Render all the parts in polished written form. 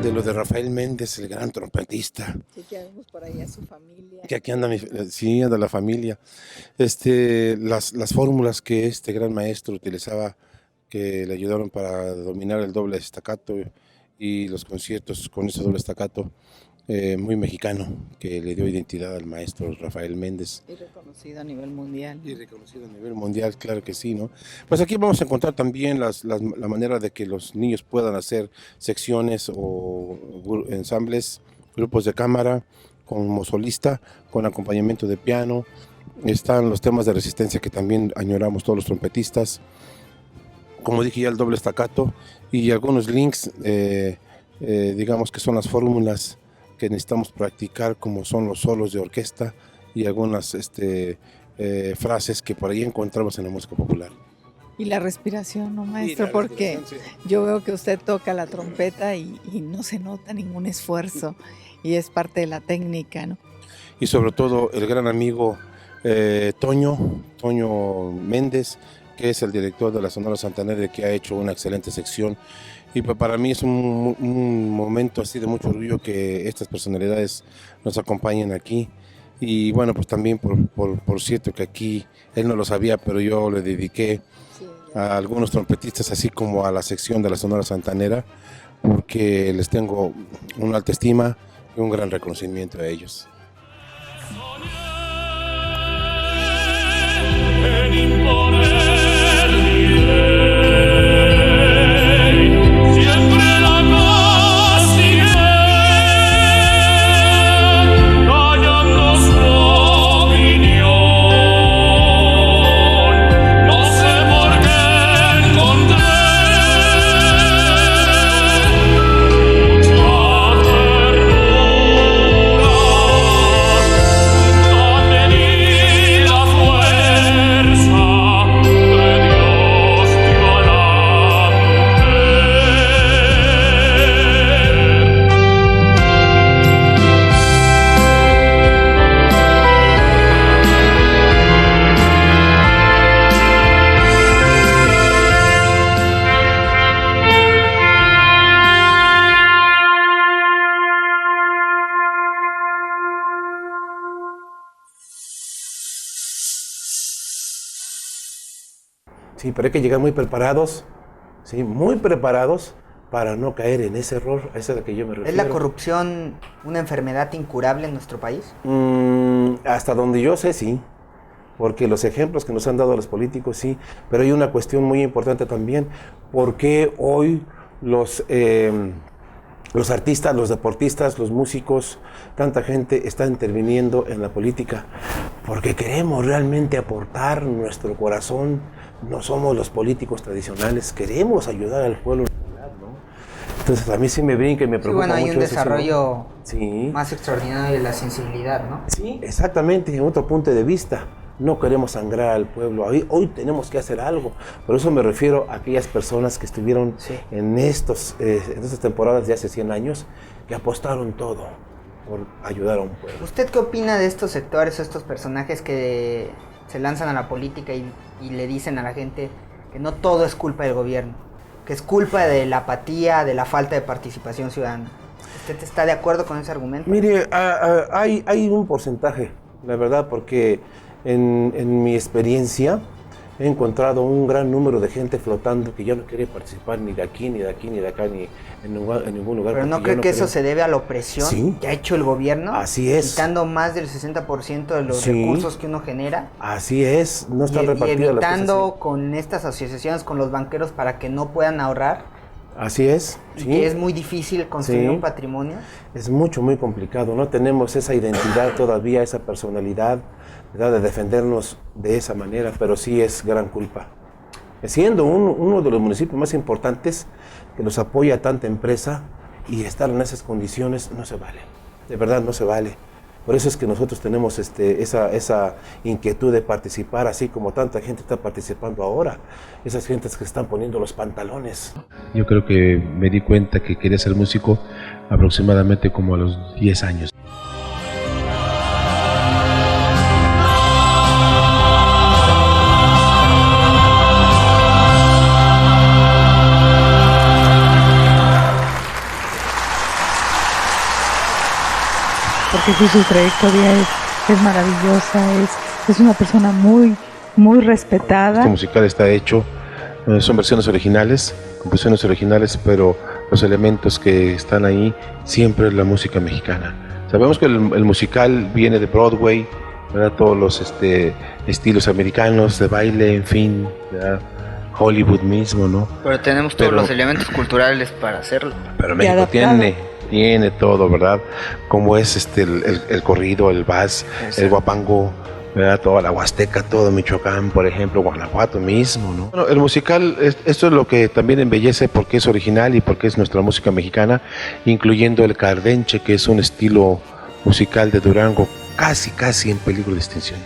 de lo de Rafael Méndez, el gran trompetista. Sí, que vemos por ahí a su familia. Que aquí anda, sí, anda la familia. Las fórmulas que este gran maestro utilizaba, que le ayudaron para dominar el doble staccato y los conciertos con ese doble staccato, muy mexicano, que le dio identidad al maestro Rafael Méndez. Y reconocido a nivel mundial. Y reconocido a nivel mundial, claro que sí, ¿no? Pues aquí vamos a encontrar también la manera de que los niños puedan hacer secciones o ensambles, grupos de cámara, como solista, con acompañamiento de piano. Están los temas de resistencia que también añoramos todos los trompetistas. Como dije ya, el doble staccato y algunos links, digamos que son las fórmulas que necesitamos practicar, como son los solos de orquesta y algunas frases que por ahí encontramos en la música popular. Y la respiración, ¿no, maestro? Porque yo veo que usted toca la trompeta y no se nota ningún esfuerzo y es parte de la técnica, ¿no? Y sobre todo el gran amigo Toño Méndez, que es el director de la Sonora Santanera, que ha hecho una excelente sección. Y para mí es un momento así de mucho orgullo que estas personalidades nos acompañen aquí. Y bueno, pues también por cierto que aquí él no lo sabía, pero yo le dediqué a algunos trompetistas, así como a la sección de la Sonora Santanera, porque les tengo una alta estima y un gran reconocimiento a ellos. Sí, pero hay que llegar muy preparados, sí, muy preparados para no caer en ese error, a ese al que yo me refiero. ¿Es la corrupción una enfermedad incurable en nuestro país? Hasta donde yo sé, sí, porque los ejemplos que nos han dado los políticos, sí, pero hay una cuestión muy importante también, ¿por qué hoy los artistas, los deportistas, los músicos, tanta gente está interviniendo en la política? Porque queremos realmente aportar nuestro corazón. No somos los políticos tradicionales, queremos ayudar al pueblo, ¿no? Entonces a mí sí me brinca y me preocupa mucho. Bueno, hay un eso, desarrollo sí, más extraordinario de la sensibilidad, ¿no? Sí, exactamente, en otro punto de vista. No queremos sangrar al pueblo, hoy tenemos que hacer algo. Por eso me refiero a aquellas personas que estuvieron en estas temporadas de hace 100 años, que apostaron todo por ayudar a un pueblo. ¿Usted qué opina de estos sectores, estos personajes que se lanzan a la política y le dicen a la gente que no todo es culpa del gobierno, que es culpa de la apatía, de la falta de participación ciudadana? ¿Usted está de acuerdo con ese argumento? Mire, hay un porcentaje, la verdad, porque en mi experiencia he encontrado un gran número de gente flotando que ya no quiere participar ni de aquí, ni de aquí, ni de acá, ni en ningún lugar. ¿Pero no cree que eso se debe a la opresión que ha hecho el gobierno? Así es. Quitando más del 60% de los recursos que uno genera. Así es, no están repartidas y evitando con estas asociaciones, con los banqueros, para que no puedan ahorrar. Así es. Y que es muy difícil construir un patrimonio. Es muy complicado, no tenemos esa identidad todavía, esa personalidad, ¿verdad?, de defendernos de esa manera, pero sí es gran culpa. Siendo uno de los municipios más importantes que nos apoya tanta empresa, y estar en esas condiciones no se vale, de verdad no se vale. Por eso es que nosotros tenemos esa inquietud de participar, así como tanta gente está participando ahora, esas gentes que están poniendo los pantalones. Yo creo que me di cuenta que quería ser músico aproximadamente como a los 10 años. que su trayectoria es maravillosa, es una persona muy, muy respetada. Este musical está hecho, son versiones originales, composiciones originales, pero los elementos que están ahí siempre es la música mexicana. Sabemos que el musical viene de Broadway, ¿verdad? Todos los estilos americanos de baile, en fin, ¿verdad? Hollywood mismo, ¿no? Pero tenemos todos los elementos culturales para hacerlo. Pero México tiene todo, ¿verdad? Como es el corrido, el vals, el guapango, ¿verdad? Toda la Huasteca, todo Michoacán, por ejemplo, Guanajuato mismo, ¿no? Bueno, el musical, esto es lo que también embellece porque es original y porque es nuestra música mexicana, incluyendo el cardenche, que es un estilo musical de Durango casi en peligro de extinción.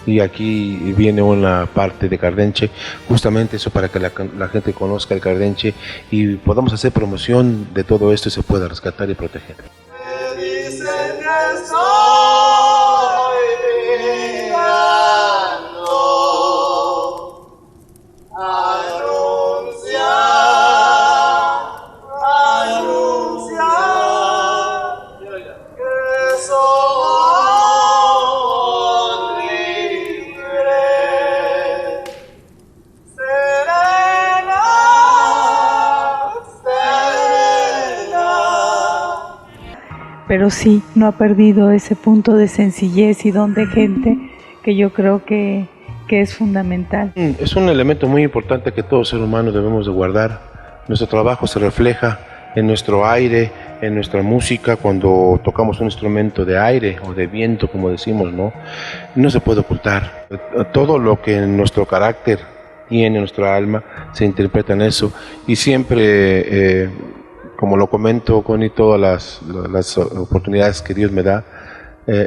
Y aquí viene una parte de cardenche, justamente eso para que la gente conozca el cardenche y podamos hacer promoción de todo esto y se pueda rescatar y proteger. Me dicen que soy villano, que soy. Pero sí, no ha perdido ese punto de sencillez y don de gente que yo creo que es fundamental. Es un elemento muy importante que todo ser humano debemos de guardar. Nuestro trabajo se refleja en nuestro aire, en nuestra música, cuando tocamos un instrumento de aire o de viento, como decimos, ¿no? No se puede ocultar. Todo lo que en nuestro carácter tiene, nuestra alma, se interpreta en eso. Y siempre, como lo comento con todas las oportunidades que Dios me da,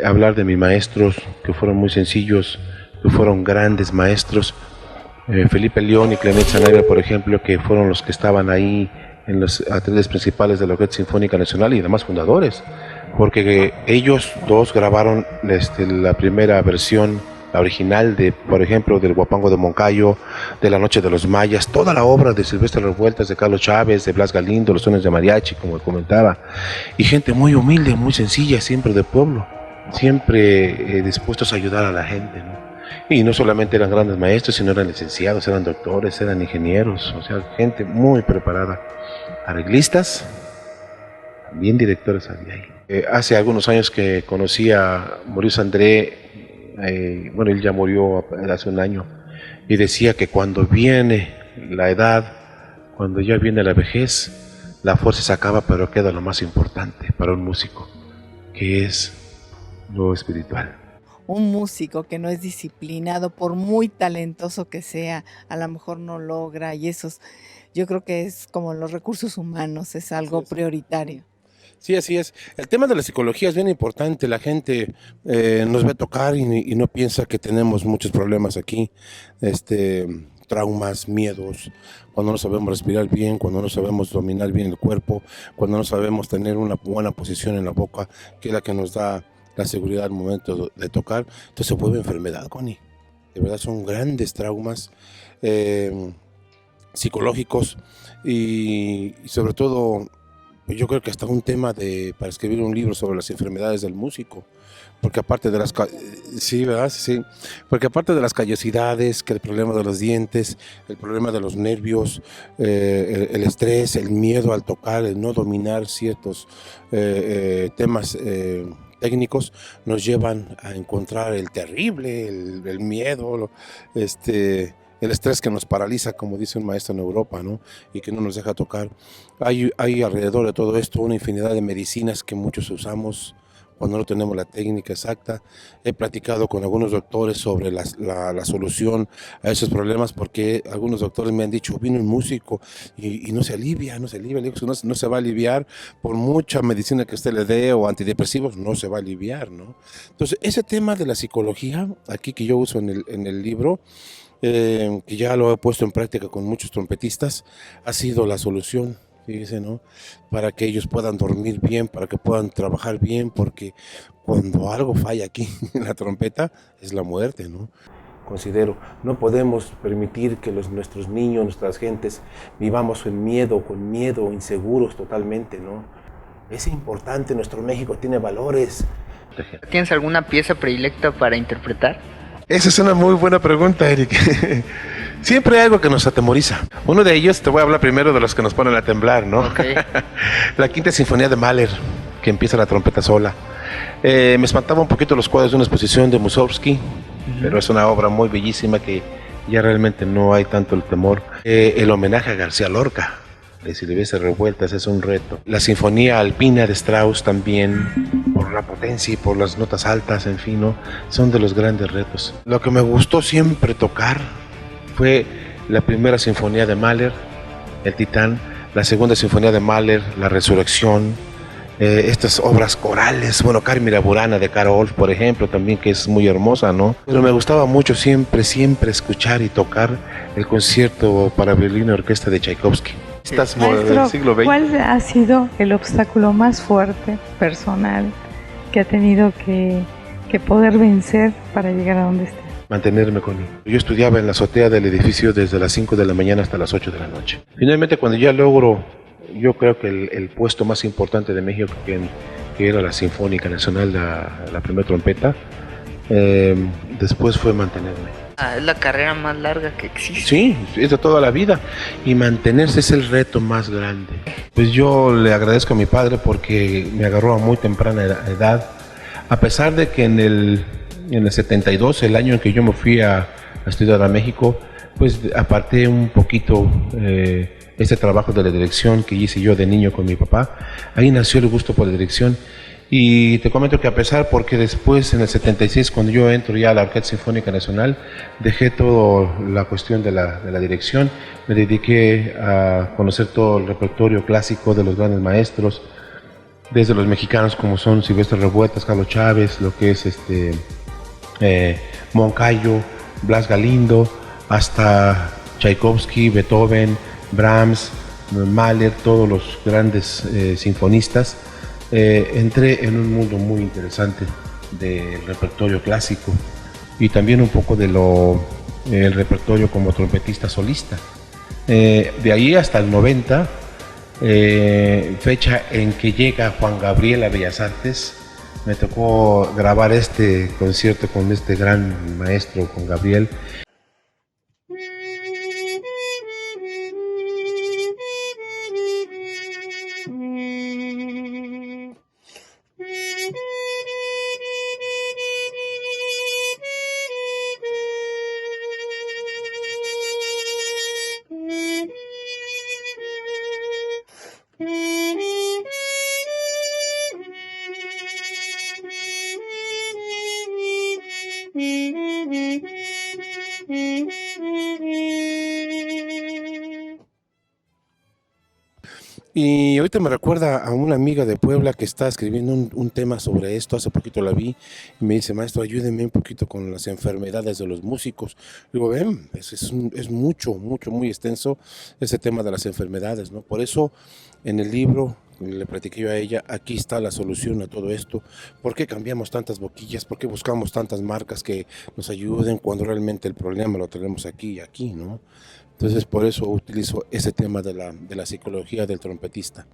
hablar de mis maestros, que fueron muy sencillos, que fueron grandes maestros, Felipe León y Clement Sanabria, por ejemplo, que fueron los que estaban ahí en los atreles principales de la Orquesta Sinfónica Nacional y demás fundadores, porque ellos dos grabaron la primera versión, la original de, por ejemplo, del Guapango de Moncayo, de La Noche de los Mayas, toda la obra de Silvestre Revueltas, de Carlos Chávez, de Blas Galindo, los sones de mariachi, como comentaba, y gente muy humilde, muy sencilla, siempre de pueblo, siempre dispuestos a ayudar a la gente, ¿no? Y no solamente eran grandes maestros, sino eran licenciados, eran doctores, eran ingenieros, o sea, gente muy preparada, arreglistas, también directores había ahí. Hace algunos años que conocí a Maurice André, bueno, él ya murió hace un año, y decía que cuando viene la edad, cuando ya viene la vejez, la fuerza se acaba, pero queda lo más importante para un músico, que es lo espiritual. Un músico que no es disciplinado, por muy talentoso que sea, a lo mejor no logra, y eso yo creo que es como los recursos humanos, es algo prioritario. Sí, así es. El tema de la psicología es bien importante. La gente nos ve tocar y no piensa que tenemos muchos problemas aquí, traumas, miedos, cuando no sabemos respirar bien, cuando no sabemos dominar bien el cuerpo, cuando no sabemos tener una buena posición en la boca, que es la que nos da la seguridad al momento de tocar. Entonces se vuelve enfermedad, Connie. De verdad son grandes traumas psicológicos y sobre todo yo creo que hasta un tema para escribir un libro sobre las enfermedades del músico, porque aparte de las sí, ¿verdad? Sí, porque aparte de las callosidades, que el problema de los dientes, el problema de los nervios, el estrés, el miedo al tocar, el no dominar ciertos temas técnicos, nos llevan a encontrar el terrible, el miedo, el estrés que nos paraliza, como dice un maestro en Europa, ¿no? Y que no nos deja tocar. Hay alrededor de todo esto una infinidad de medicinas que muchos usamos cuando no tenemos la técnica exacta. He platicado con algunos doctores sobre la solución a esos problemas, porque algunos doctores me han dicho, vino un músico y no se alivia. Le digo, no se va a aliviar por mucha medicina que usted le dé o antidepresivos, no se va a aliviar, ¿no? Entonces, ese tema de la psicología, aquí que yo uso en el libro, que ya lo he puesto en práctica con muchos trompetistas, ha sido la solución, fíjese, ¿no? Para que ellos puedan dormir bien, para que puedan trabajar bien, porque cuando algo falla aquí en la trompeta es la muerte, ¿no? Considero, no podemos permitir que nuestros niños, nuestras gentes, vivamos con miedo, inseguros totalmente, ¿no? Es importante, nuestro México tiene valores. ¿Tienes alguna pieza predilecta para interpretar? Esa es una muy buena pregunta, Eric. Siempre hay algo que nos atemoriza. Uno de ellos, te voy a hablar primero de los que nos ponen a temblar, ¿no? Okay. La Quinta Sinfonía de Mahler, que empieza la trompeta sola. Me espantaba un poquito los cuadros de una exposición de Mussorgsky, pero es una obra muy bellísima que ya realmente no hay tanto el temor. El homenaje a García Lorca, de Silvestre Revueltas, es un reto. La Sinfonía Alpina de Strauss también, por la potencia y por las notas altas, en fin, ¿no? Son de los grandes retos. Lo que me gustó siempre tocar fue la primera sinfonía de Mahler, El Titán, la segunda sinfonía de Mahler, La Resurrección, estas obras corales, bueno, Carmina Burana de Karol, por ejemplo, también, que es muy hermosa, ¿no? Pero me gustaba mucho siempre escuchar y tocar el concierto para violín y orquesta de Tchaikovsky. Estás Maestro, del siglo XX. ¿cuál ha sido el obstáculo más fuerte, personal, que ha tenido que poder vencer para llegar a donde está? Mantenerme con él. Yo estudiaba en la azotea del edificio desde las 5 de la mañana hasta las 8 de la noche. Finalmente, cuando ya logro, yo creo que el puesto más importante de México, que era la Sinfónica Nacional, la primera trompeta, después fue mantenerme. Es la carrera más larga que existe. Sí, es de toda la vida, y mantenerse es el reto más grande. Pues yo le agradezco a mi padre porque me agarró a muy temprana edad, a pesar de que en el 72, el año en que yo me fui a estudiar a México, pues aparté un poquito este trabajo de la dirección que hice yo de niño con mi papá. Ahí nació el gusto por la dirección. Y te comento que a pesar, porque después en el 76, cuando yo entro ya a la Orquesta Sinfónica Nacional, dejé toda la cuestión de la dirección, me dediqué a conocer todo el repertorio clásico de los grandes maestros, desde los mexicanos como son Silvestre Revueltas, Carlos Chávez, lo que es Moncayo, Blas Galindo, hasta Tchaikovsky, Beethoven, Brahms, Mahler, todos los grandes sinfonistas. Entré en un mundo muy interesante del repertorio clásico y también un poco de el repertorio como trompetista solista. De ahí hasta el 90, fecha en que llega Juan Gabriel a Bellas Artes, me tocó grabar este concierto con este gran maestro, Juan Gabriel. Y ahorita me recuerda a una amiga de Puebla que está escribiendo un tema sobre esto. Hace poquito la vi y me dice: maestro, ayúdeme un poquito con las enfermedades de los músicos. Digo, ven, es mucho, muy extenso ese tema de las enfermedades, ¿no? Por eso en el libro le platiqué yo a ella: aquí está la solución a todo esto. ¿Por qué cambiamos tantas boquillas? ¿Por qué buscamos tantas marcas que nos ayuden cuando realmente el problema lo tenemos aquí y aquí, ¿no? Entonces, por eso utilizo ese tema de la psicología del trompetista.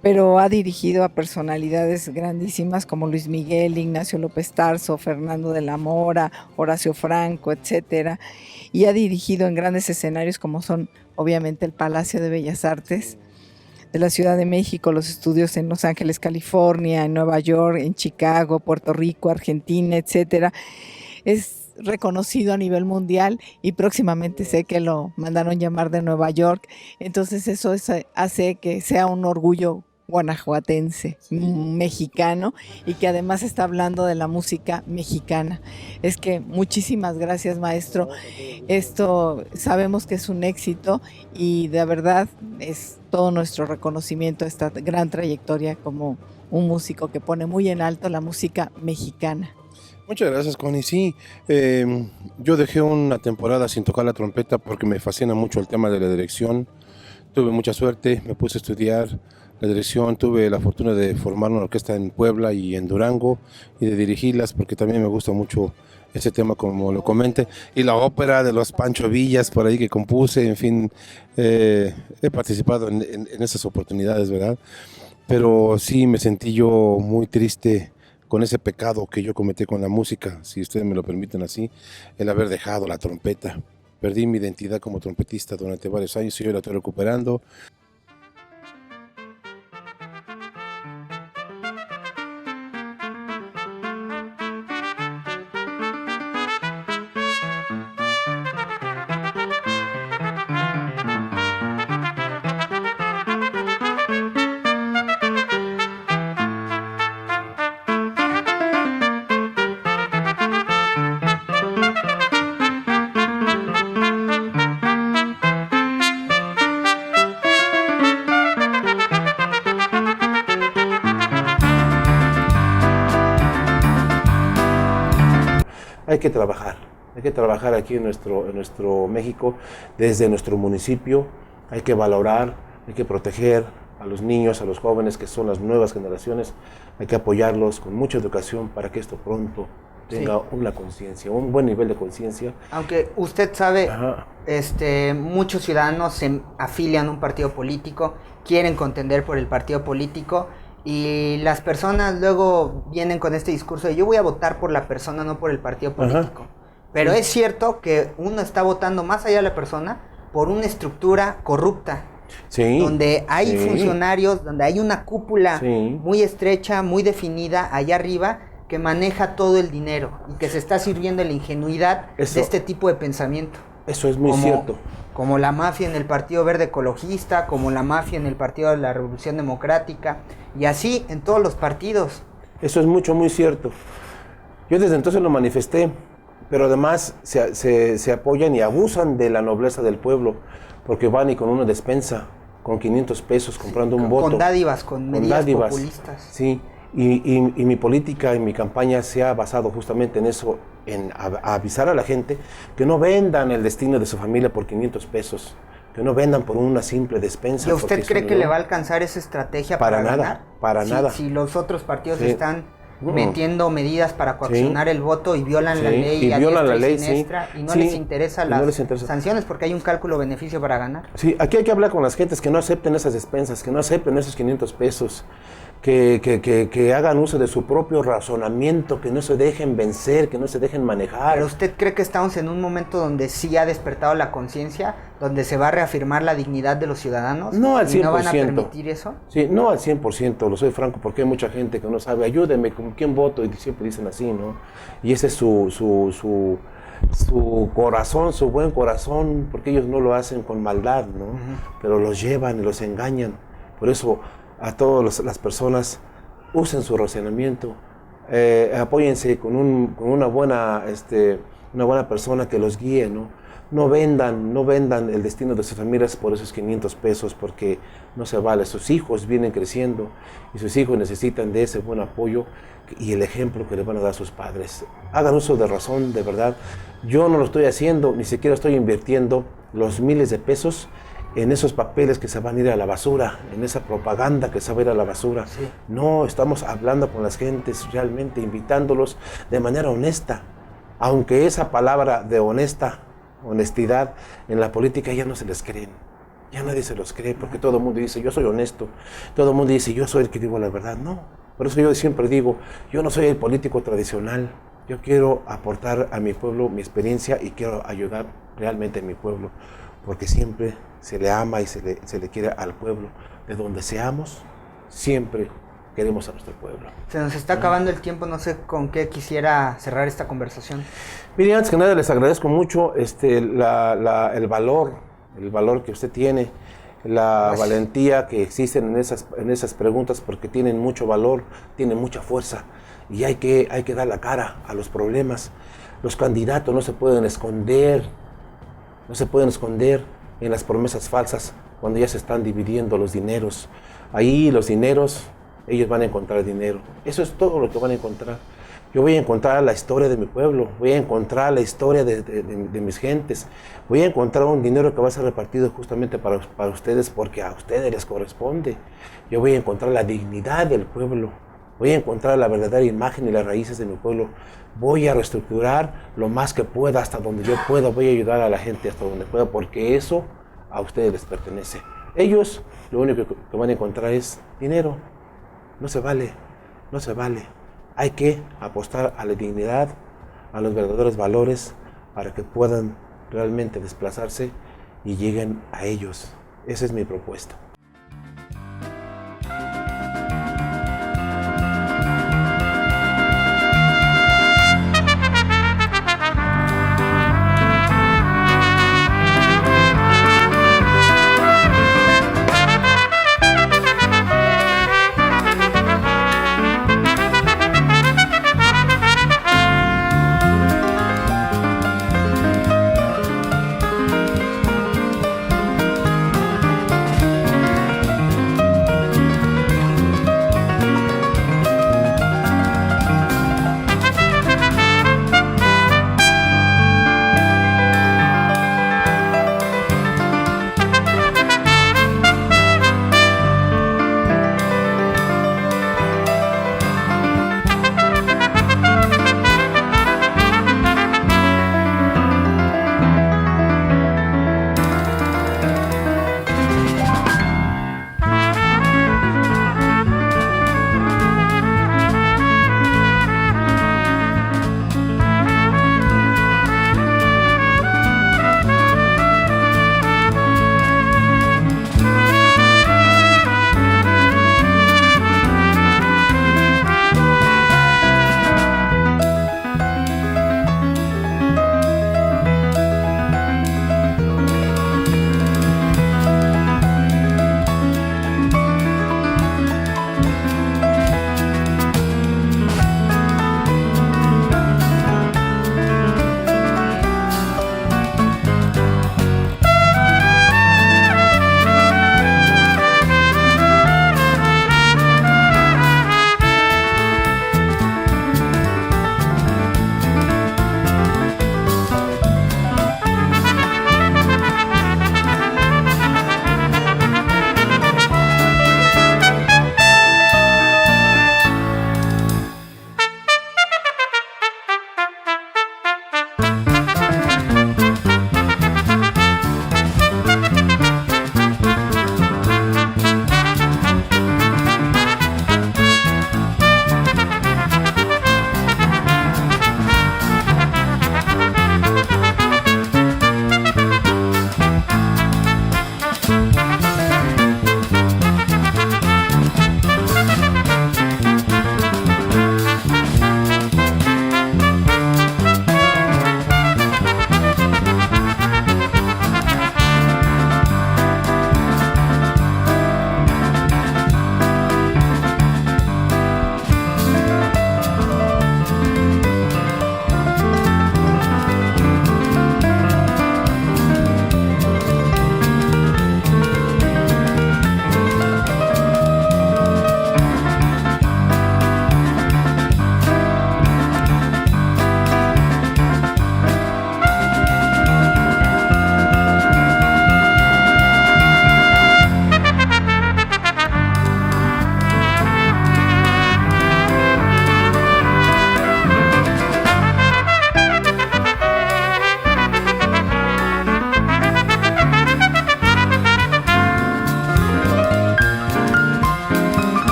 Pero ha dirigido a personalidades grandísimas como Luis Miguel, Ignacio López Tarso, Fernando de la Mora, Horacio Franco, etcétera. Y ha dirigido en grandes escenarios como son, obviamente, el Palacio de Bellas Artes de la Ciudad de México, los estudios en Los Ángeles, California, en Nueva York, en Chicago, Puerto Rico, Argentina, etcétera. Es reconocido a nivel mundial y próximamente sé que lo mandaron llamar de Nueva York. Entonces eso hace que sea un orgullo guanajuatense, mexicano, y que además está hablando de la música mexicana. Es que muchísimas gracias, maestro. Esto sabemos que es un éxito y de verdad es todo nuestro reconocimiento a esta gran trayectoria como un músico que pone muy en alto la música mexicana. Muchas gracias, Connie. Sí, yo dejé una temporada sin tocar la trompeta porque me fascina mucho el tema de la dirección. Tuve mucha suerte, me puse a estudiar la dirección, tuve la fortuna de formar una orquesta en Puebla y en Durango y de dirigirlas porque también me gusta mucho ese tema, como lo comenté, y la ópera de los Pancho Villas por ahí que compuse, en fin, he participado en esas oportunidades, ¿verdad? pero sí me sentí yo muy triste con ese pecado que yo cometí con la música, si ustedes me lo permiten así, el haber dejado la trompeta. Perdí mi identidad como trompetista durante varios años y hoy la estoy recuperando. Hay que trabajar aquí en nuestro México, desde nuestro municipio, hay que valorar, hay que proteger a los niños, a los jóvenes que son las nuevas generaciones, hay que apoyarlos con mucha educación para que esto pronto tenga una conciencia, un buen nivel de conciencia. Aunque usted sabe, Ajá. Muchos ciudadanos se afilian a un partido político, quieren contender por el partido político, y las personas luego vienen con este discurso de yo voy a votar por la persona, no por el partido político. Ajá. Pero Sí. es cierto que uno está votando más allá de la persona por una estructura corrupta, Sí, donde hay sí. funcionarios, donde hay una cúpula Sí. muy estrecha, muy definida allá arriba, que maneja todo el dinero y que se está sirviendo de la ingenuidad Eso. de este tipo de pensamiento. Eso es muy cierto. Como la mafia en el Partido Verde Ecologista, como la mafia en el Partido de la Revolución Democrática, y así en todos los partidos. Eso es muy cierto. Yo desde entonces lo manifesté, pero además se apoyan y abusan de la nobleza del pueblo, porque van y con una despensa, con 500 pesos comprando un voto. Con dádivas, con medidas dádivas, populistas. Sí, y mi política y mi campaña se ha basado justamente en eso, en avisar a la gente que no vendan el destino de su familia por 500 pesos, que no vendan por una simple despensa. ¿Y usted porque cree eso que no- le va a alcanzar esa estrategia Para para nada, ganar? para nada. Si los otros partidos Sí. están No. metiendo medidas para coaccionar el voto y violan la Sí, ley y a violan diestra la ley, y siniestra, sí. y no Sí, les interesa y las no les interesa. sanciones porque hay un cálculo beneficio para ganar. Sí, aquí hay que hablar con las gentes que no acepten esas despensas, que no acepten esos 500 pesos, que hagan uso de su propio razonamiento, que no se dejen vencer, que no se dejen manejar. ¿Pero usted cree que estamos en un momento donde sí ha despertado la conciencia, donde se va a reafirmar la dignidad de los ciudadanos? No al 100%. ¿Y no van a permitir eso? Sí, no al 100%, lo soy franco, porque hay mucha gente que no sabe, ayúdeme, ¿con quién voto? Y siempre dicen así, ¿no? Y ese es su corazón, su buen corazón, porque ellos no lo hacen con maldad, ¿no? Pero los llevan y los engañan. Por eso a todas las personas usen su razonamiento, apóyense con una buena persona que los guíe, ¿no? No vendan el destino de sus familias por esos 500 pesos, porque no se vale. Sus hijos vienen creciendo y sus hijos necesitan de ese buen apoyo y el ejemplo que les van a dar sus padres. Hagan uso de razón, de verdad. Yo no lo estoy haciendo, ni siquiera estoy invirtiendo los miles de pesos en esos papeles que se van a ir a la basura, en esa propaganda que se va a ir a la basura. Sí. No, estamos hablando con las gentes realmente, invitándolos de manera honesta, aunque esa palabra de honestidad en la política ya no se les creen. Ya nadie se los cree, porque todo el mundo dice, yo soy honesto. Todo el mundo dice, yo soy el que digo la verdad. No, por eso yo siempre digo, yo no soy el político tradicional. Yo quiero aportar a mi pueblo mi experiencia y quiero ayudar realmente a mi pueblo, porque siempre se le ama y se le quiere al pueblo. De donde seamos, siempre queremos a nuestro pueblo. Se nos está acabando el tiempo, no sé con qué quisiera cerrar esta conversación. Mire, antes que nada les agradezco mucho el valor que usted tiene, la Gracias. valentía que existen en esas preguntas, porque tienen mucho valor, tienen mucha fuerza, y hay que dar la cara a los problemas. Los candidatos no se pueden esconder en las promesas falsas cuando ya se están dividiendo los dineros. Ahí los dineros, ellos van a encontrar dinero. Eso es todo lo que van a encontrar. Yo voy a encontrar la historia de mi pueblo, voy a encontrar la historia de mis gentes, voy a encontrar un dinero que va a ser repartido justamente para ustedes, porque a ustedes les corresponde. Yo voy a encontrar la dignidad del pueblo, voy a encontrar la verdadera imagen y las raíces de mi pueblo. Voy a reestructurar lo más que pueda, hasta donde yo pueda, voy a ayudar a la gente hasta donde pueda, porque eso a ustedes les pertenece. Ellos lo único que van a encontrar es dinero, No se vale, no se vale. Hay que apostar a la dignidad, a los verdaderos valores, para que puedan realmente desplazarse y lleguen a ellos. Esa es mi propuesta.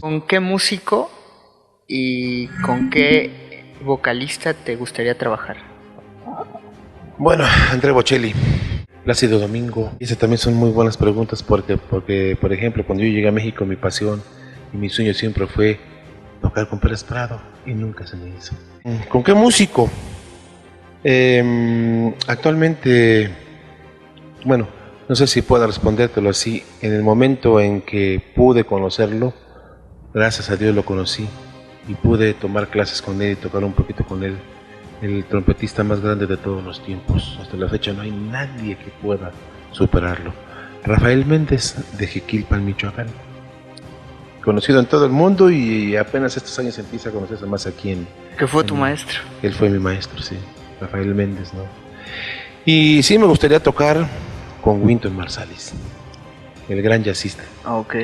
¿Con qué músico y con qué vocalista te gustaría trabajar? Bueno, Andrea Bocelli, Plácido Domingo. Esas también son muy buenas preguntas porque, por ejemplo, cuando yo llegué a México, mi pasión y mi sueño siempre fue tocar con Pérez Prado y nunca se me hizo. ¿Con qué músico? Actualmente, bueno, no sé si puedo respondértelo así. En el momento en que pude conocerlo, gracias a Dios lo conocí y pude tomar clases con él y tocar un poquito con él. El trompetista más grande de todos los tiempos. Hasta la fecha no hay nadie que pueda superarlo. Rafael Méndez, de Jiquilpan, Michoacán. Conocido en todo el mundo y apenas estos años empieza a conocerse más aquí en... ¿Qué fue tu maestro? Él fue mi maestro, sí. Rafael Méndez, ¿no? Y sí me gustaría tocar con Wynton Marsalis, el gran jazzista. Ok.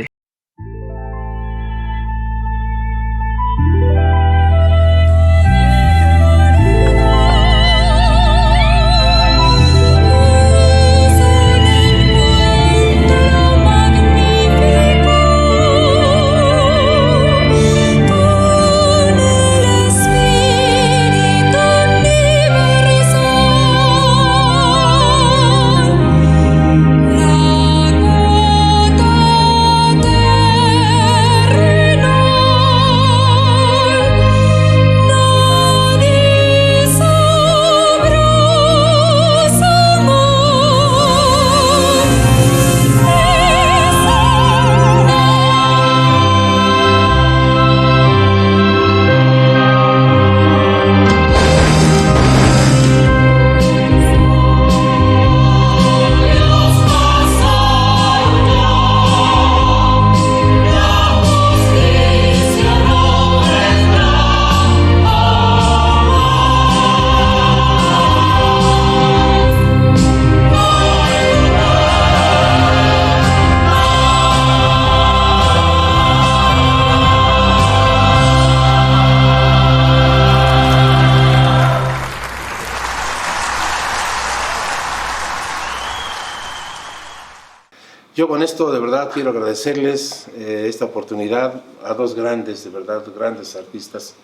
Yo con esto de verdad quiero agradecerles esta oportunidad a dos grandes, de verdad, grandes artistas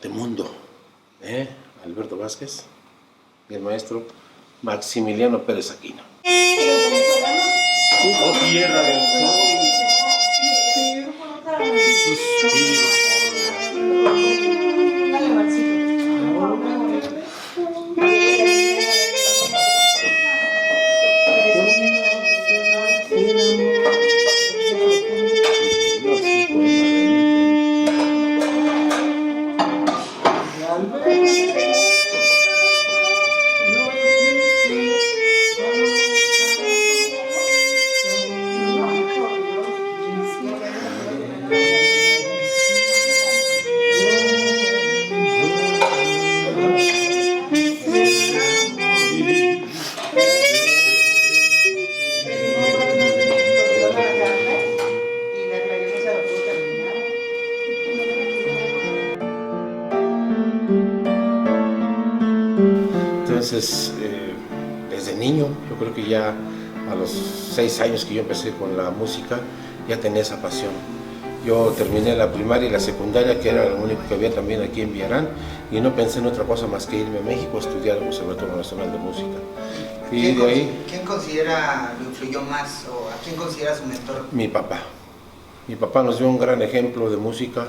del mundo. Alberto Vázquez y el maestro Maximiliano Pérez Aquino. Oh tierra del sol, suspiro. Entonces, desde niño, yo creo que ya a los 6 años que yo empecé con la música, ya tenía esa pasión. Yo terminé la primaria y la secundaria, que era lo único que había también aquí en Villarán, y no pensé en otra cosa más que irme a México a estudiar el Conservatorio Nacional de Música. Y de ahí, ¿Quién considera lo influyó más o a quién considera su mentor? mi papá. Mi papá nos dio un gran ejemplo de música.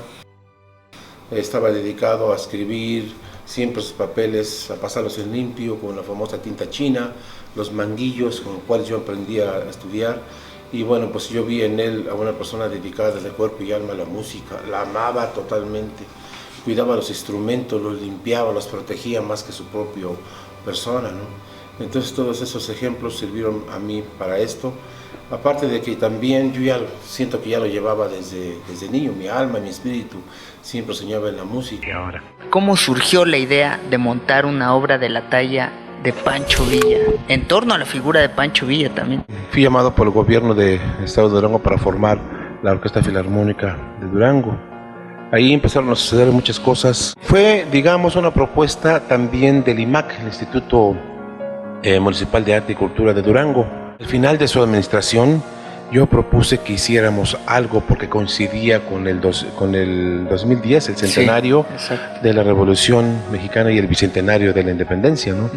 Estaba dedicado a escribir siempre sus papeles, a pasarlos en limpio con la famosa tinta china, los manguillos con los cuales yo aprendí a estudiar. Y bueno, pues yo vi en él a una persona dedicada de cuerpo y alma a la música, la amaba totalmente, cuidaba los instrumentos, los limpiaba, los protegía más que su propia persona, ¿no? Entonces todos esos ejemplos sirvieron a mí para esto. Aparte de que también yo ya siento que ya lo llevaba desde niño, mi alma, mi espíritu, siempre soñaba en la música. Y ahora, ¿Cómo surgió la idea de montar una obra de la talla de Pancho Villa? En torno a la figura de Pancho Villa también. Fui llamado por el gobierno del estado de Durango para formar la Orquesta Filarmónica de Durango. Ahí empezaron a suceder muchas cosas. Fue, digamos, una propuesta también del IMAC, el Instituto Municipal de Arte y Cultura de Durango. Al final de su administración, yo propuse que hiciéramos algo porque coincidía con el 2010, el centenario de la Revolución Mexicana y el bicentenario de la Independencia, ¿no?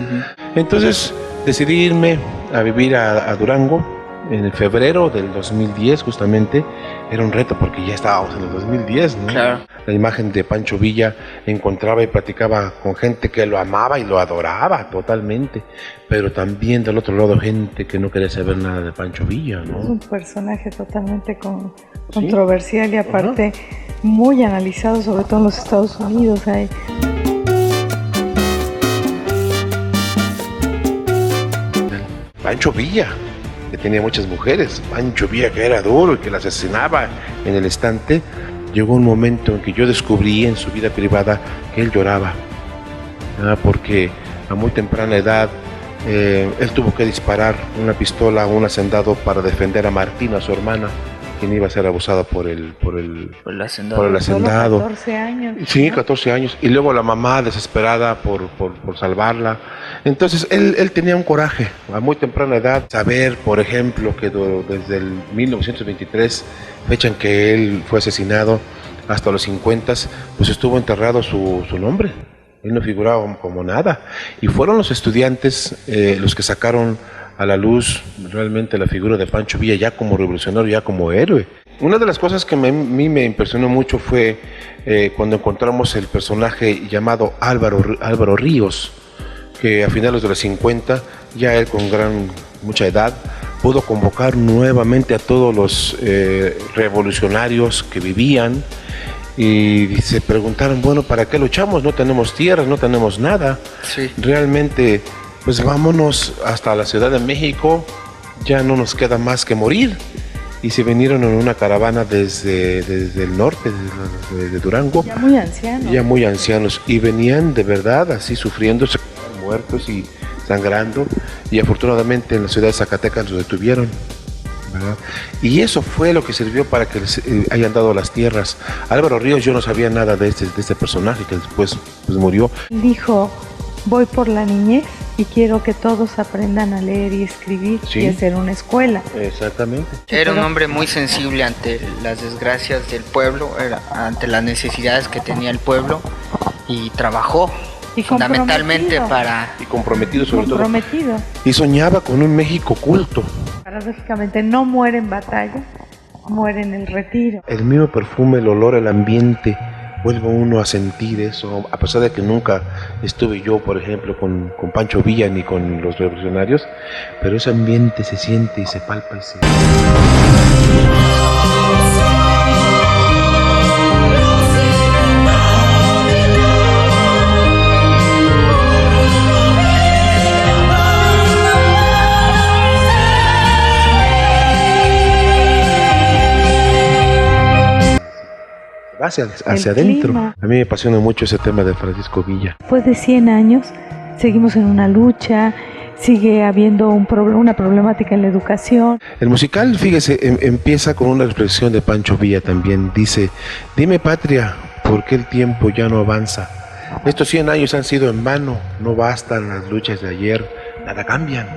Entonces decidí irme a vivir a Durango en el febrero del 2010 justamente. Era un reto porque ya estábamos en el 2010, ¿no? Claro. La imagen de Pancho Villa, encontraba y platicaba con gente que lo amaba y lo adoraba totalmente, pero también del otro lado gente que no quería saber nada de Pancho Villa, Es ¿no? un personaje totalmente controversial y aparte muy analizado, sobre todo en los Estados Unidos. Hay Pancho Villa, que tenía muchas mujeres, Pancho Villa, que era duro y que la asesinaba en el estante. Llegó un momento en que yo descubrí en su vida privada que él lloraba, porque a muy temprana edad él tuvo que disparar una pistola a un hacendado para defender a Martina, su hermana, quien iba a ser abusada por el hacendado. solo 14 años. Sí, ¿no? 14 años. Y luego la mamá desesperada por salvarla. Entonces él tenía un coraje a muy temprana edad. Saber, por ejemplo, que desde el 1923, fecha en que él fue asesinado, hasta los 50, pues estuvo enterrado su nombre. Él no figuraba como nada. Y fueron los estudiantes los que sacaron a la luz realmente la figura de Pancho Villa ya como revolucionario, ya como héroe. Una de las cosas que a mí me impresionó mucho fue cuando encontramos el personaje llamado Álvaro Ríos, que a finales de los 50, ya él con mucha edad, pudo convocar nuevamente a todos los revolucionarios que vivían y se preguntaron, bueno, ¿para qué luchamos? No tenemos tierras, no tenemos nada. Sí. Realmente, pues vámonos hasta la Ciudad de México, ya no nos queda más que morir. Y se vinieron en una caravana desde el norte, de Durango. Ya muy ancianos. Ya muy ancianos. Y venían de verdad así sufriendo, muertos y sangrando. Y afortunadamente en la ciudad de Zacatecas los detuvieron, ¿verdad? Y eso fue lo que sirvió para que les hayan dado las tierras. Álvaro Ríos, yo no sabía nada de este personaje que después pues murió. Dijo, voy por la niñez y quiero que todos aprendan a leer y escribir y hacer una escuela. Exactamente. Era un hombre muy sensible ante las desgracias del pueblo, ante las necesidades que tenía el pueblo, y trabajó Y fundamentalmente comprometido. Y comprometido sobre Comprometido. todo. Y soñaba con un México culto. Paradójicamente no muere en batalla, muere en el retiro. El mismo perfume, el olor, el ambiente, vuelve uno a sentir eso, a pesar de que nunca estuve yo, por ejemplo, con Pancho Villa ni con los revolucionarios, pero ese ambiente se siente y se palpa y se... hacia adentro. Clima. A mí me apasiona mucho ese tema de Francisco Villa. Después de 100 años, seguimos en una lucha, sigue habiendo una problemática en la educación. El musical, fíjese, empieza con una reflexión de Pancho Villa también. Dice, dime patria, ¿por qué el tiempo ya no avanza? Estos 100 años han sido en vano, no bastan las luchas de ayer, nada cambian.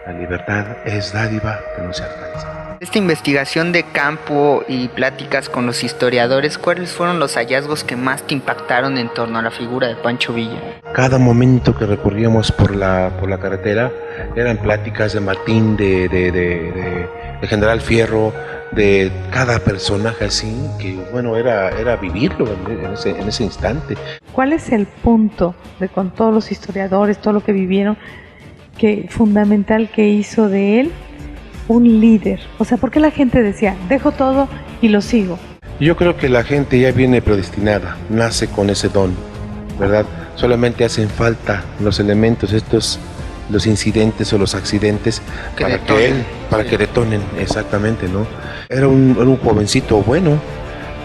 La libertad es dádiva que no se alcanza. Esta investigación de campo y pláticas con los historiadores, ¿cuáles fueron los hallazgos que más te impactaron en torno a la figura de Pancho Villa? Cada momento que recorríamos por la carretera eran pláticas de Martín, de General Fierro, de cada personaje así, que bueno, era vivirlo en ese instante. ¿Cuál es el punto de con todos los historiadores, todo lo que vivieron, que fundamental que hizo de él un líder? O sea, ¿por qué la gente decía, dejo todo y lo sigo? Yo creo que la gente ya viene predestinada, nace con ese don, ¿verdad? Solamente hacen falta los elementos estos, los incidentes o los accidentes para que detonen, exactamente, ¿no? Era un jovencito bueno,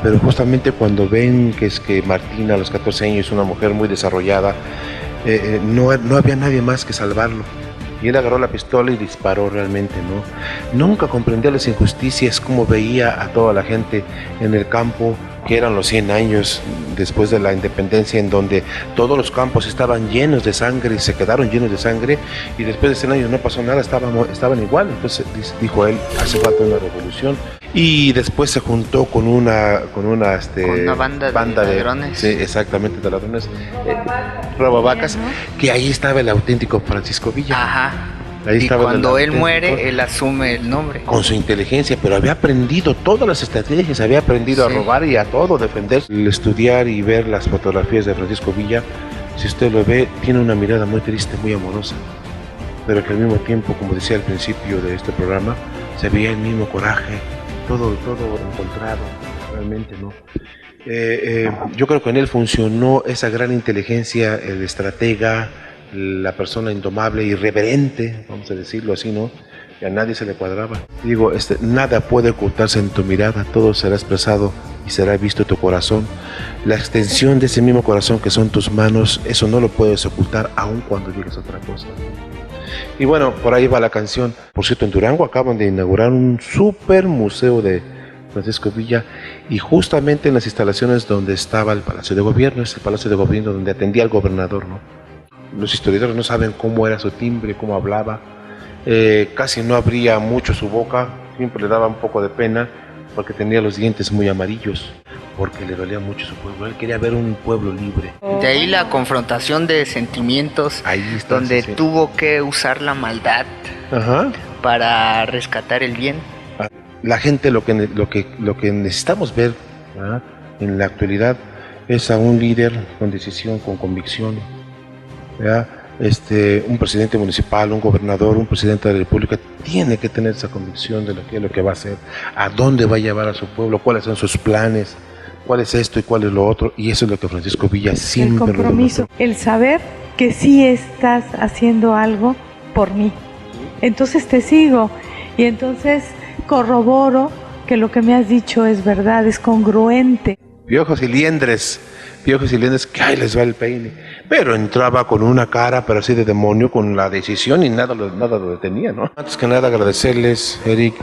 pero justamente cuando ven que Martina a los 14 años es una mujer muy desarrollada, no había nadie más que salvarlo. Y él agarró la pistola y disparó realmente, ¿no? Nunca comprendía las injusticias, cómo veía a toda la gente en el campo, que eran los 100 años después de la independencia, en donde todos los campos estaban llenos de sangre y se quedaron llenos de sangre, y después de 100 años no pasó nada, estaban igual. Entonces dijo él, hace falta una revolución. Y después se juntó con una banda de ladrones. Sí, exactamente, de ladrones, robavacas, que ahí estaba el auténtico Francisco Villa. Ajá. Ahí y estaba cuando él auténtico, muere, él asume el nombre. con su inteligencia, pero había aprendido todas las estrategias, había aprendido a robar y a todo, defender. El estudiar y ver las fotografías de Francisco Villa, si usted lo ve, tiene una mirada muy triste, muy amorosa, pero que al mismo tiempo, como decía al principio de este programa, se veía el mismo coraje, todo encontrado, realmente, ¿no? Yo creo que en él funcionó esa gran inteligencia, el estratega, la persona indomable, irreverente, vamos a decirlo así, ¿no? Y a nadie se le cuadraba. Digo, nada puede ocultarse en tu mirada, todo será expresado y será visto tu corazón. La extensión de ese mismo corazón que son tus manos, eso no lo puedes ocultar aun cuando digas otra cosa. Y bueno, por ahí va la canción. Por cierto, en Durango acaban de inaugurar un super museo de Francisco Villa, y justamente en las instalaciones donde estaba el Palacio de Gobierno, es el Palacio de Gobierno donde atendía al gobernador, ¿no? Los historiadores no saben cómo era su timbre, cómo hablaba, casi no abría mucho su boca, siempre le daba un poco de pena porque tenía los dientes muy amarillos, porque le dolía mucho su pueblo. Él quería ver un pueblo libre. De ahí la confrontación de sentimientos, Ahí está, donde sí. tuvo que usar la maldad Ajá. para rescatar el bien. La gente lo que necesitamos ver, ¿verdad?, en la actualidad es a un líder con decisión, con convicción, ¿verdad? Un presidente municipal, un gobernador, un presidente de la República tiene que tener esa convicción de lo que va a hacer, a dónde va a llevar a su pueblo, cuáles son sus planes, cuál es esto y cuál es lo otro, y eso es lo que Francisco Villa siempre el compromiso, el saber que sí estás haciendo algo por mí, entonces te sigo y entonces corroboro que lo que me has dicho es verdad, es congruente. Piojos y liendres, que ahí les va el peine. Pero entraba con una cara, pero así de demonio, con la decisión, y nada lo detenía, ¿no? Antes que nada, agradecerles, Eric,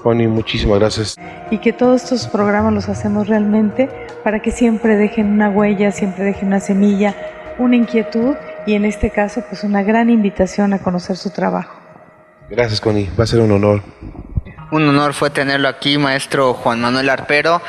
Pony, muchísimas gracias. Y que todos estos programas los hacemos realmente para que siempre dejen una huella, siempre dejen una semilla, una inquietud, y en este caso pues una gran invitación a conocer su trabajo. Gracias, Connie, va a ser un honor. Un honor fue tenerlo aquí, maestro Juan Manuel Arpero.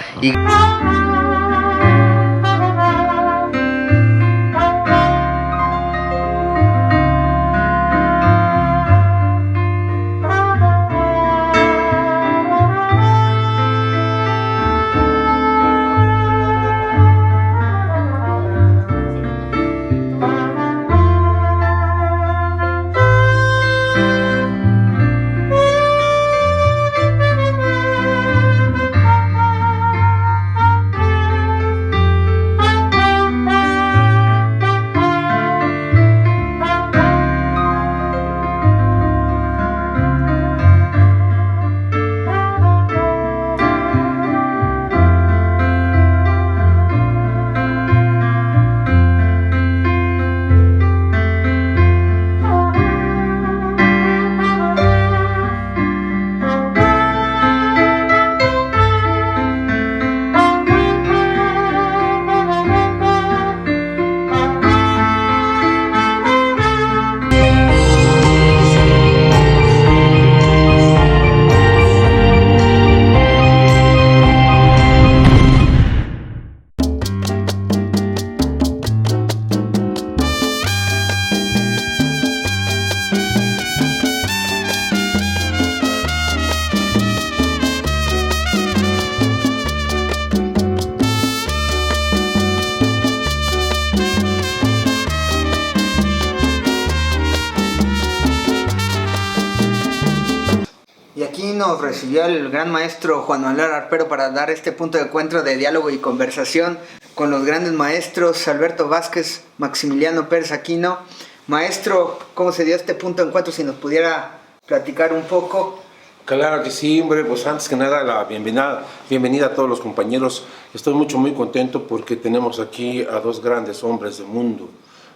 Y aquí nos recibió el gran maestro Juan Manuel Arpero para dar este punto de encuentro de diálogo y conversación con los grandes maestros Alberto Vázquez, Maximiliano Pérez Aquino. Maestro, ¿cómo se dio este punto de encuentro? Si nos pudiera platicar un poco. Claro que sí, hombre, pues antes que nada la bienvenida a todos los compañeros. Estoy muy contento porque tenemos aquí a dos grandes hombres del mundo,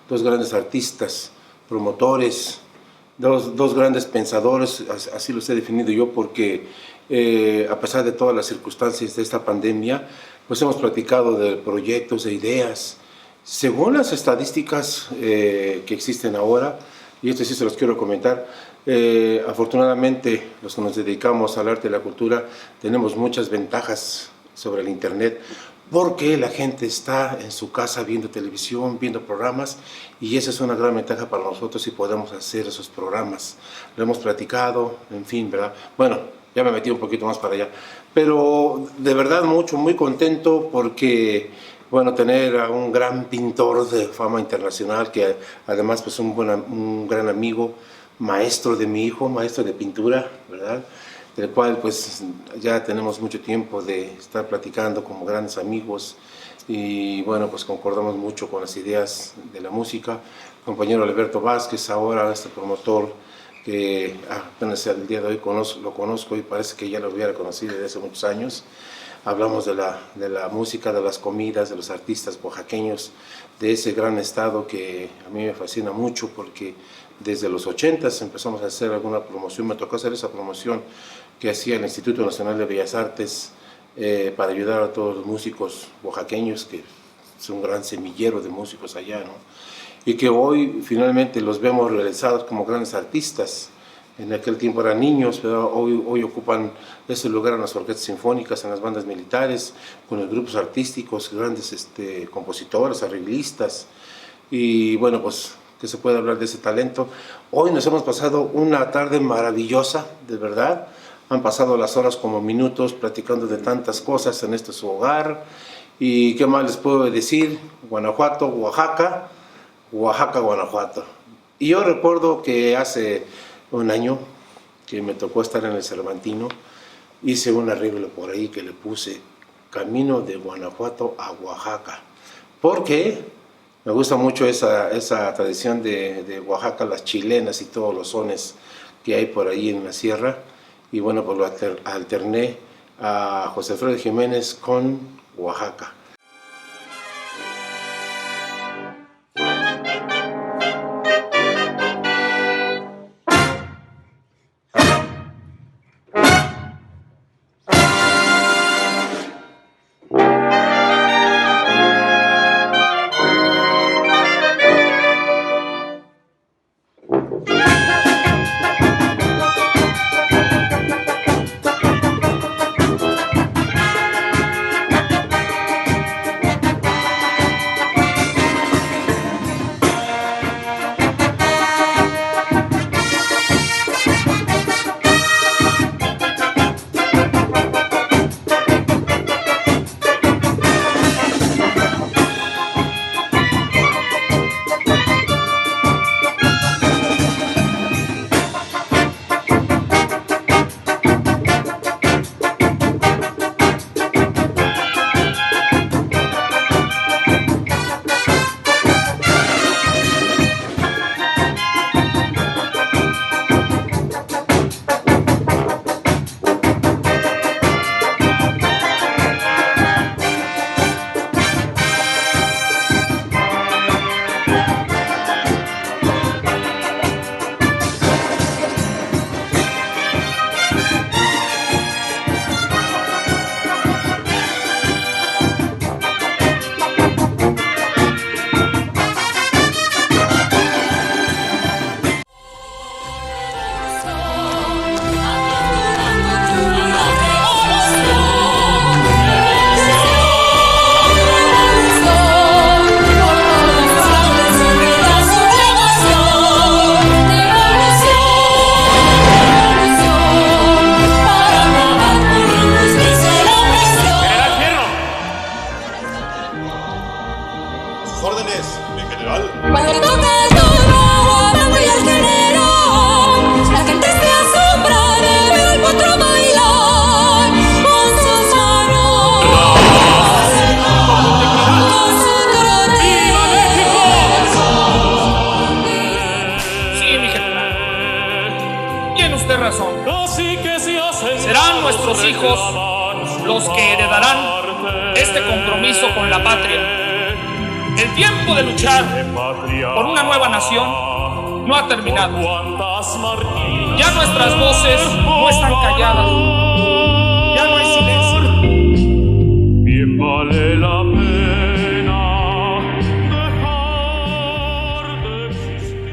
dos grandes artistas, promotores, dos grandes pensadores, así los he definido yo, porque a pesar de todas las circunstancias de esta pandemia, pues hemos platicado de proyectos, de ideas. Según las estadísticas que existen ahora, y esto sí se los quiero comentar, afortunadamente los que nos dedicamos al arte y la cultura tenemos muchas ventajas sobre el internet, porque la gente está en su casa viendo televisión, viendo programas, y esa es una gran ventaja para nosotros si podemos hacer esos programas. Lo hemos platicado, en fin, ¿verdad? Bueno, ya me metí un poquito más para allá, pero de verdad muy contento porque, bueno, tener a un gran pintor de fama internacional, que además pues un gran amigo, maestro de mi hijo, maestro de pintura, ¿verdad?, del cual pues ya tenemos mucho tiempo de estar platicando como grandes amigos, y bueno, pues concordamos mucho con las ideas de la música. Compañero Alberto Vázquez, ahora este promotor que apenas el día de hoy lo conozco y parece que ya lo hubiera conocido desde hace muchos años. Hablamos de la música, de las comidas, de los artistas oaxaqueños, de ese gran estado que a mí me fascina mucho, porque desde los 80s empezamos a hacer alguna promoción. Me tocó hacer esa promoción que hacía el Instituto Nacional de Bellas Artes para ayudar a todos los músicos oaxaqueños, que es un gran semillero de músicos allá, ¿no? Y que hoy finalmente los vemos realizados como grandes artistas. En aquel tiempo eran niños, pero hoy ocupan ese lugar en las orquestas sinfónicas, en las bandas militares, con los grupos artísticos, grandes compositores, arreglistas. Y bueno, pues, ¿qué se puede hablar de ese talento? Hoy nos hemos pasado una tarde maravillosa, de verdad. Han pasado las horas como minutos platicando de tantas cosas en su hogar. ¿Y qué más les puedo decir? Guanajuato, Oaxaca, Guanajuato. Y yo recuerdo que hace un año que me tocó estar en el Cervantino, hice un arreglo por ahí que le puse Camino de Guanajuato a Oaxaca, porque me gusta mucho esa tradición de Oaxaca, las chilenas y todos los sones que hay por ahí en la sierra. Y bueno, pues lo alterné a José Alfredo Jiménez con Oaxaca. heredarán este compromiso con la patria. El tiempo de luchar por una nueva nación no ha terminado. Ya nuestras voces no están calladas. Ya no hay silencio. Bien vale la pena dejar de existir.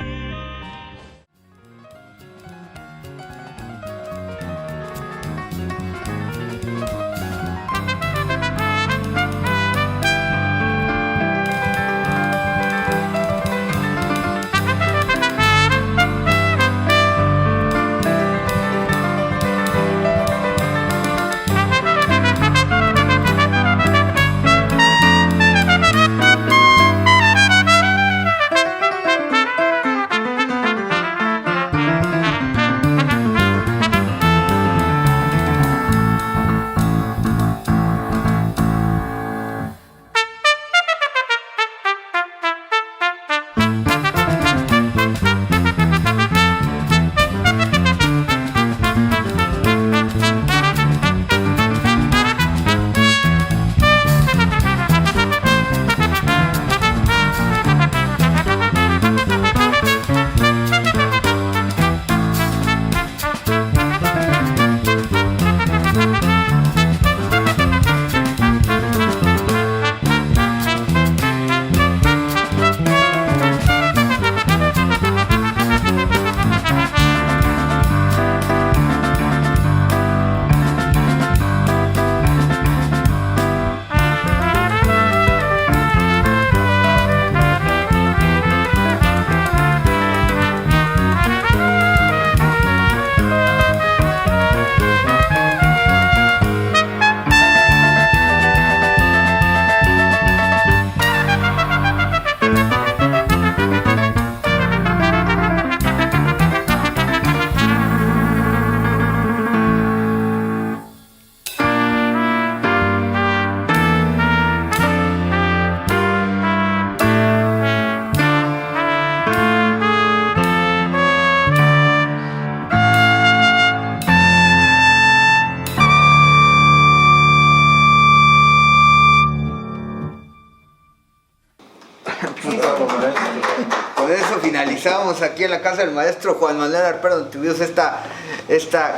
Con eso finalizamos aquí en la casa del maestro Juan Manuel Arpero, donde tuvimos esta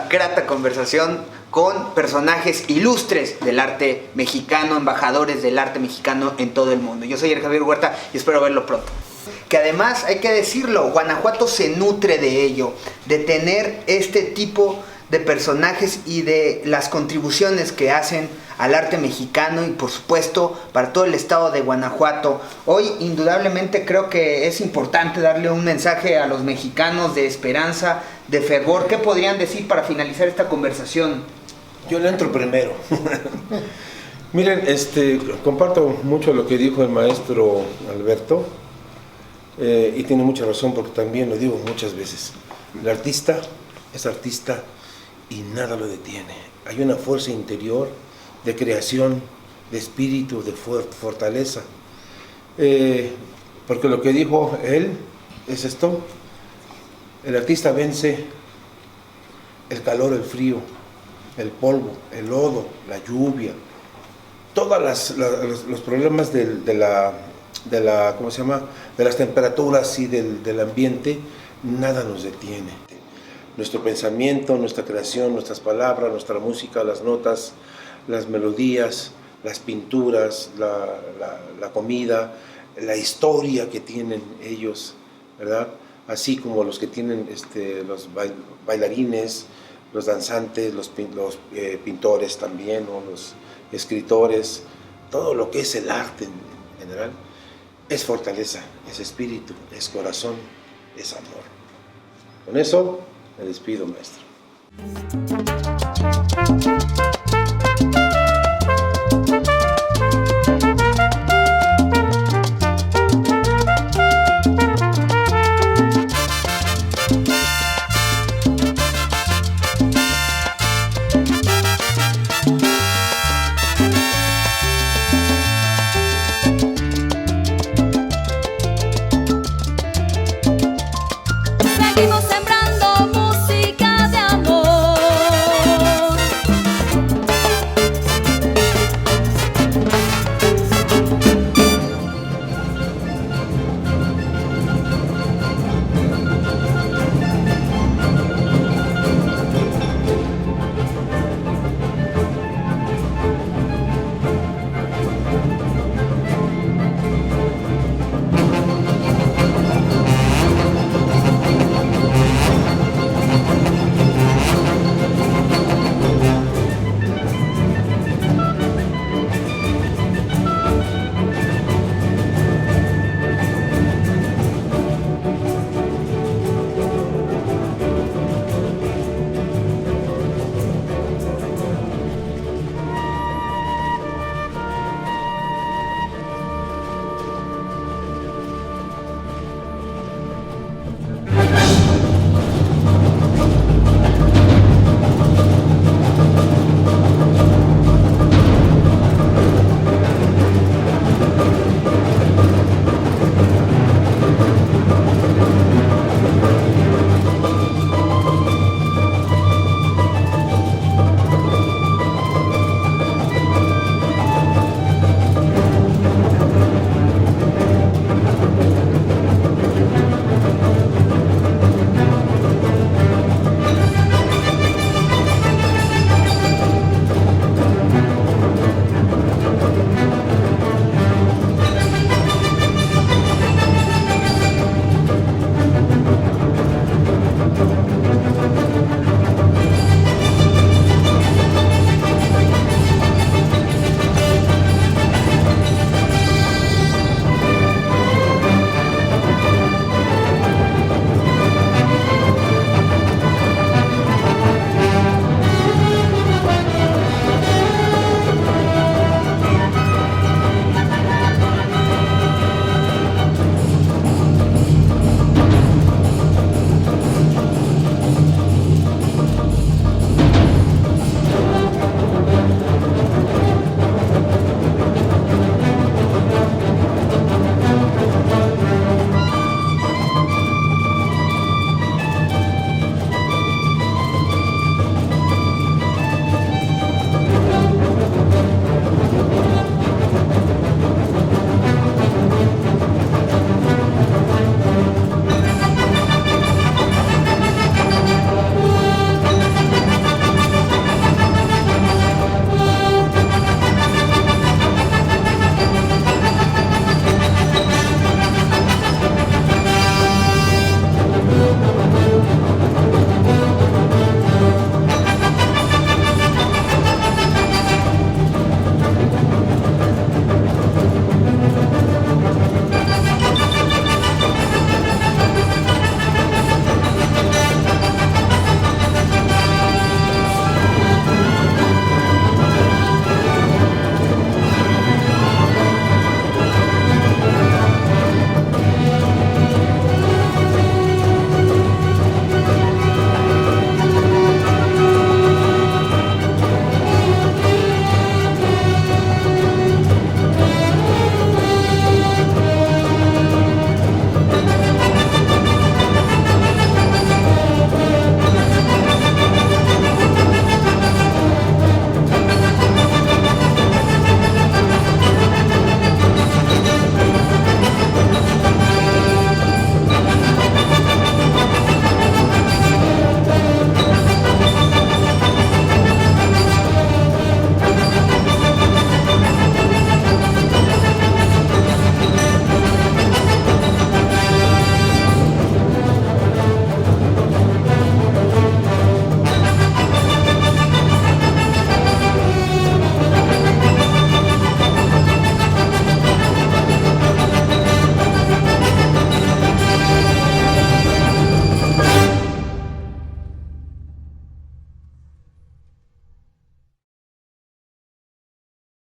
grata conversación con personajes ilustres del arte mexicano, embajadores del arte mexicano en todo el mundo. Yo soy el Javier Huerta y espero verlo pronto. Que además, hay que decirlo, Guanajuato se nutre de ello, de tener este tipo de personajes y de las contribuciones que hacen al arte mexicano y por supuesto para todo el estado de Guanajuato. Hoy indudablemente creo que es importante darle un mensaje a los mexicanos de esperanza, de fervor. ¿Qué podrían decir para finalizar esta conversación? Yo le entro primero. Miren, comparto mucho lo que dijo el maestro Alberto, y tiene mucha razón, porque también lo digo muchas veces. El artista es artista y nada lo detiene. Hay una fuerza interior de creación, de espíritu, de fortaleza. Porque lo que dijo él es esto: el artista vence el calor, el frío, el polvo, el lodo, la lluvia, todos los problemas de la ¿cómo se llama?, de las temperaturas y del ambiente. Nada nos detiene. Nuestro pensamiento, nuestra creación, nuestras palabras, nuestra música, las notas, las melodías, las pinturas, la comida, la historia que tienen ellos, ¿verdad? Así como los que tienen los bailarines, los danzantes, los pintores también, o los escritores. Todo lo que es el arte en general es fortaleza, es espíritu, es corazón, es amor. Con eso me despido, maestro.